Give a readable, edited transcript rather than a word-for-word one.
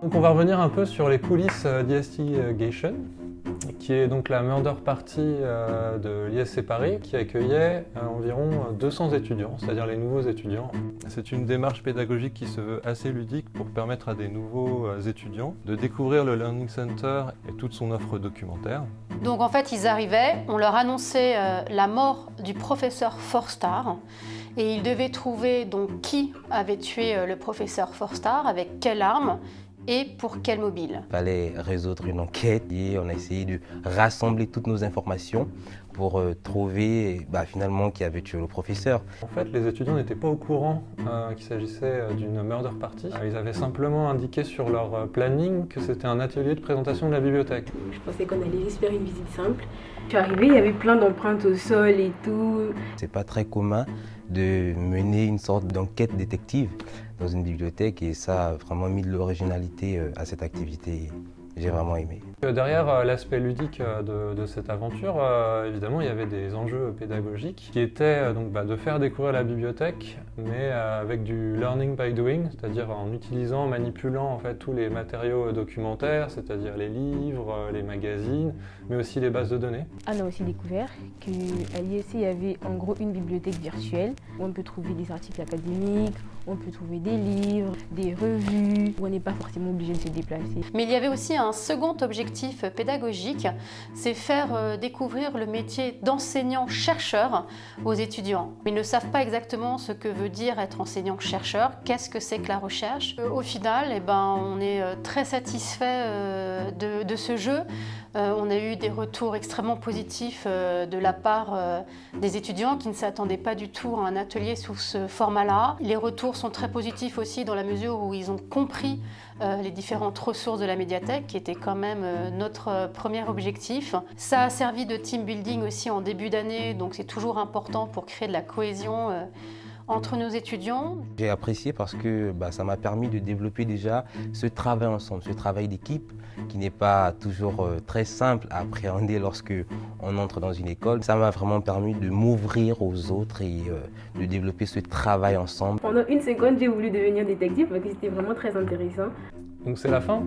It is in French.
Donc on va revenir un peu sur les coulisses d'ISTGation, qui est donc la murder party de l'ISC Paris, qui accueillait environ 200 étudiants, c'est-à-dire les nouveaux étudiants. C'est une démarche pédagogique qui se veut assez ludique pour permettre à des nouveaux étudiants de découvrir le Learning Center et toute son offre documentaire. Donc en fait, ils arrivaient, on leur annonçait la mort du professeur Forstar et ils devaient trouver donc qui avait tué le professeur Forstar, avec quelle arme et pour quel mobile. Il fallait résoudre une enquête et on a essayé de rassembler toutes nos informations pour trouver finalement qui avait tué le professeur. En fait, les étudiants n'étaient pas au courant qu'il s'agissait d'une murder party. Ils avaient simplement indiqué sur leur planning que c'était un atelier de présentation de la bibliothèque. Je pensais qu'on allait juste faire une visite simple. Je suis arrivée, il y avait plein d'empreintes au sol et tout. C'est pas très commun de mener une sorte d'enquête détective dans une bibliothèque et ça a vraiment mis de l'originalité à cette activité. J'ai vraiment aimé. Derrière l'aspect ludique de cette aventure, évidemment, il y avait des enjeux pédagogiques qui étaient de faire découvrir la bibliothèque, mais avec du learning by doing, c'est-à-dire en utilisant, en manipulant en fait tous les matériaux documentaires, c'est-à-dire les livres, les magazines, mais aussi les bases de données. On a aussi découvert qu'à l'ISC, il y avait en gros une bibliothèque virtuelle où on peut trouver des articles académiques, on peut trouver des livres, des revues, où on n'est pas forcément obligé de se déplacer. Mais il y avait aussi un second objectif pédagogique, c'est faire découvrir le métier d'enseignant-chercheur aux étudiants. Ils ne savent pas exactement ce que veut dire être enseignant-chercheur, qu'est-ce que c'est que la recherche. Au final, on est très satisfait de ce jeu. On a eu des retours extrêmement positifs de la part des étudiants qui ne s'attendaient pas du tout à un atelier sous ce format-là. Les retours sont très positifs aussi dans la mesure où ils ont compris les différentes ressources de la médiathèque, qui était quand même notre premier objectif. Ça a servi de team building aussi en début d'année, donc c'est toujours important pour créer de la cohésion entre nos étudiants. J'ai apprécié parce que ça m'a permis de développer déjà ce travail ensemble, ce travail d'équipe qui n'est pas toujours très simple à appréhender lorsque on entre dans une école. Ça m'a vraiment permis de m'ouvrir aux autres et de développer ce travail ensemble. Pendant une seconde, j'ai voulu devenir détective parce que c'était vraiment très intéressant. Donc c'est la fin ?